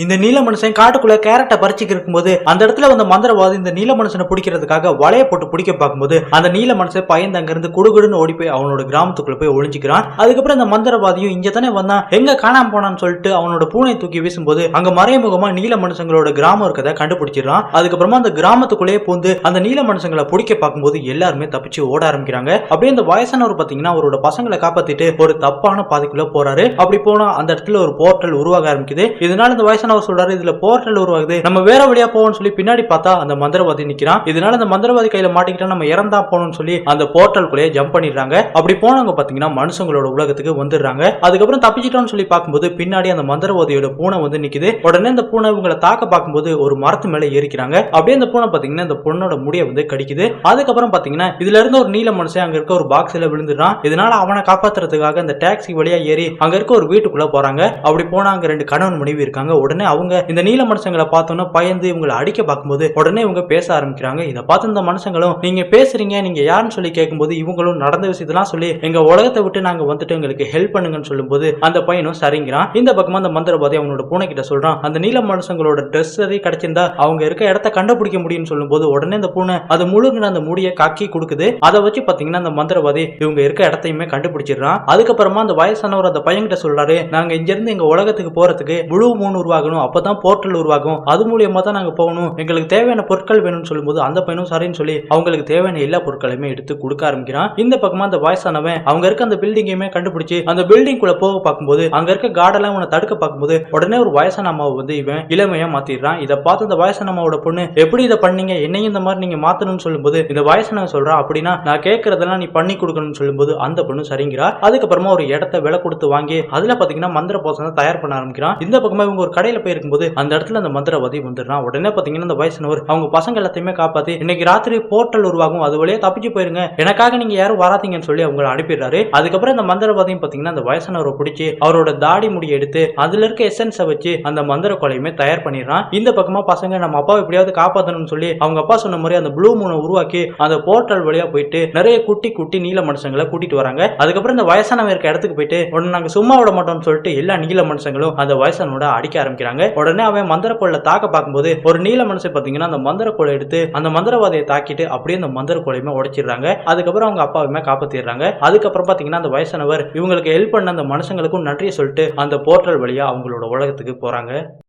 இந்த நீல மனுஷன் காட்டுக்குள்ள கேரட்டை பறிச்சுக்கு இருக்கும்போது அந்த இடத்துல வந்த மந்திரவாதி இந்த நீல மனுஷனை பிடிக்கிறதுக்காக வலைய போட்டு பிடிக்க பார்க்கும்போது அந்த நீல மனுஷன் பயந்து அங்கிருந்து குடுகுடுன்னு ஓடி போய் அவனோட கிராமத்துக்குள்ள போய் ஒளிஞ்சிக்கிறான். அதுக்கப்புறம் இந்த மந்திரவாதியும் இங்க தானே வந்தான், எங்க காணாம போனான்னு சொல்லிட்டு அவனோட பூனை தூக்கி வீசும்போது அங்க மறைமுகமா நீல மனுஷங்களோட கிராமம் இருக்கதை கண்டுபிடிச்சிடறான். அதுக்கப்புறமா அந்த கிராமத்துக்குள்ளேயே பூந்து அந்த நீல மனுஷங்களை பிடிக்க பார்க்கும்போது எல்லாருமே தப்பிச்சு ஓட ஆரம்பிக்கிறாங்க. அப்படியே இந்த வயசானவர் பாத்தீங்கன்னா அவரோட பசங்களை காப்பாத்திட்டு ஒரு தப்பான பாதைக்குள்ள போறாரு. அப்படி போனா அந்த இடத்துல ஒரு போர்ட்டல் உருவாக ஆரம்பிக்குது. இதனால இந்த வயசானவர் சொல்றாரு, இதுல போர்ட்டல் உருவாகுது, நம்ம வேற வழியா போவோம்னு சொல்லி பின்னாடி பார்த்தா அந்த மந்திரவாதி நிக்கிறான். இதனால அந்த மந்திரவாதி கையில மாட்டிக்கிட்டா நம்ம இறந்தா போகணும்னு சொல்லி அந்த போர்ட்டலுக்குள்ளேயே ஜம்ப் பண்ணிடுறாங்க. அப்படி போனவங்க பாத்தீங்கன்னா மனுஷங்களோட உலகத்துக்கு வந்துடுறாங்க. அதுக்கப்புறம் தப்பிச்சிட்டோம்னு சொல்லி பார்க்கும்போது பின்னாடி அந்த மந்திரவாதியோட பூனை வந்து நிக்குது. உடனே அந்த பூனை இவங்களை தாக்க பார்க்கும்போது ஒரு மரத்து மேல ஏறிக்கிறாங்க. அப்படியே அந்த பூனை பாத்தீங்கன்னா இந்த பொண்ணோட முடியை வந்து கடிக்குது. அதுக்கப்புறம் பாத்தீங்கன்னா இதுல இருந்து ஒரு நீல மனுஷன் அங்க இருக்க ஒரு பாக்ஸ்ல விழுந்துடுறான். இதனால அவனை காப்பாத்துறதுக்காக அந்த டாக்ஸி வழியா ஏறி அங்க இருக்க ஒரு வீட்டுக்குள்ள போறாங்க. அப்படி போனா அங்க ரெண்டு கணவன் மனைவி இருக்காங்க. உடனே அவங்க இந்த நீல மனுஷங்களை பார்த்தோன்னா பயந்து இவங்களை அடிக்க பார்க்கும்போது உடனே இவங்க பேச ஆரம்பிக்கிறாங்க. இதை பார்த்து இந்த மனுஷங்களும் நீங்க பேசுறீங்க, நீங்க யாருன்னு சொல்லி கேட்கும்போது இவங்களும் நடந்த விஷயத்தெல்லாம் சொல்லி எங்க உலகத்தை விட்டு நாங்க வந்துட்டு எங்களுக்கு ஹெல்ப் பண்ணுங்கன்னு சொல்லும்போது அந்த பையனும் சரிங்கிறான். இந்த பக்கமா அந்த மந்திரவாதி அவனோட பூனை கிட்ட சொல்றான், அந்த நீல மனுஷங்களோட ட்ரெஸ் சரி கிடைச்சிருந்தா அவங்க இருக்க இடத்த கண்டுபிடிக்க முடியும்னு சொல்லும்போது உடனே அந்த பூனை அது முழுங்கின அந்த முடியை கக்கி கொடுக்குது. அதை வச்சு பாத்தீங்கன்னா அந்த மந்திரவாதி இவங்க இருக்க இடத்தையுமே கண்டுபிடிச்சிடறான். அதுக்கப்புறமா அந்த வயசானவர் அந்த பையன் கிட்ட சொல்றாரு, நாங்க இங்க இருந்து எங்க உலகத்துக்கு போறதுக்கு முழு மூணு உருவாகணும், அப்பதான் போர்ட்டல் உருவாகும், அது மூலியமா தான் நாங்க போகணும், எங்களுக்கு தேவையான பொருட்கள் வேணும்னு சொல்லும்போது அந்த பையனும் சரின்னு சொல்லி அவங்களுக்கு தேவையான எல்லா பொருட்களையுமே எடுத்து கொடுக்க ஆரம்பிக்கிறான். இந்த பக்கமா அந்த வயசானவன் அவங்க இருக்க அந்த பில்டிங்கையுமே கண்டுபிடிச்சு அந்த பில்டிங் குள்ள போக பார்க்கும்போது அங்க இருக்க கார்டெல்லாம் உன்னை தடுக்க பார்க்கும்போது உடனே ஒரு வயசான அம்மாவை வந்து இவன் இளமையா மாத்திடுறான். இதை பார்த்து அந்த வயசான அம்மாவோட பொண்ணு, எப்படி இதை பண்ணீங்க, என்னையும் இந்த மாதிரி நீங்க மாத்தணும்னு சொல்லும்போது இந்த வயசானவன் சொல்றான், அப்படின்னா நான் கேட்கறதெல்லாம் நீ பண்ணி கொடுக்கணும்னு சொல்லும்போது அந்த பொண்ணு சரிங்கிறா. அதுக்கப்புறமா ஒரு இடத்த விலை கொடுத்து வாங்கி அதுல பாத்தீங்கன்னா மந்திர போசனை தயார் பண்ண ஆரம்பிக்கிறான். இந்த பக்கமா இவங்க ஒரு கடையில போய் இருக்கும்போது அந்த இடத்துல அந்த மந்திரவாதி வந்துடுறான். உடனே பாத்தீங்கன்னா அந்த வயசானவர் அவங்க பசங்க எல்லாத்தையுமே காப்பாத்தி இன்னைக்கு ராத்திரி போர்ட்டல் உருவாகும், அது வழியா தப்பிச்சு போயிருங்க, எனக்காக நீங்க யாரும் வராதீங்கன்னு சொல்லி அவங்களை அனுப்பிடுறாரு. அதுக்கப்புறம் அந்த மந்திரவாதியும் பாத்தீங்கன்னா அந்த வயசானவரை பிடிச்சி அவரோட தாடி முடியை எடுத்து அதுல இருக்க எசன்ஸை வச்சு அந்த மந்திர கொலையுமே தயார் பண்ணிடுறான். இந்த பக்கமா பசங்க நம்ம அப்பாவை எப்படியாவது காப்பாற்றணும்னு சொல்லி அவங்க அப்பா சொன்ன மாதிரி அந்த ப்ளூ மூனை உருவாக்கி அந்த போர்ட்டல் வழியா போயிட்டு நிறைய குட்டி குட்டி நீல மனுஷங்களை கூட்டிட்டு வராங்க. அதுக்கப்புறம் இந்த வயசானவன் இருக்க இடத்துக்கு போயிட்டு உடனே நாங்க சும்மா விட மாட்டோம்னு சொல்லிட்டு எல்லா நீல மனுஷங்களும் அந்த வயசானோட அடிக்க ஆரம்பிக்கிறாங்க. உடனே அவன் மந்திரக்கோளை தாக்க பார்க்கும்போது ஒரு நீல மனுஷன் பாத்தீங்கன்னா அந்த மந்திரக்கோளை எடுத்து அந்த மந்திரவாதியை தாக்கிட்டு அப்படியே அந்த மந்திரக்கோளையுமே உடைச்சிடுறாங்க. அதுக்கப்புறம் அவங்க அப்பாவுமே காப்பாத்திடுறாங்க. அதுக்கப்புறம் பாத்தீங்கன்னா அந்த வயசானவர் இவங்களுக்கு ஹெல்ப் பண்ண அந்த மனுஷங்களுக்கும் நன்றியை சொல்லிட்டு அந்த போர்ட்டல் வழியா அவங்களோட உலகத்துக்கு போறாங்க.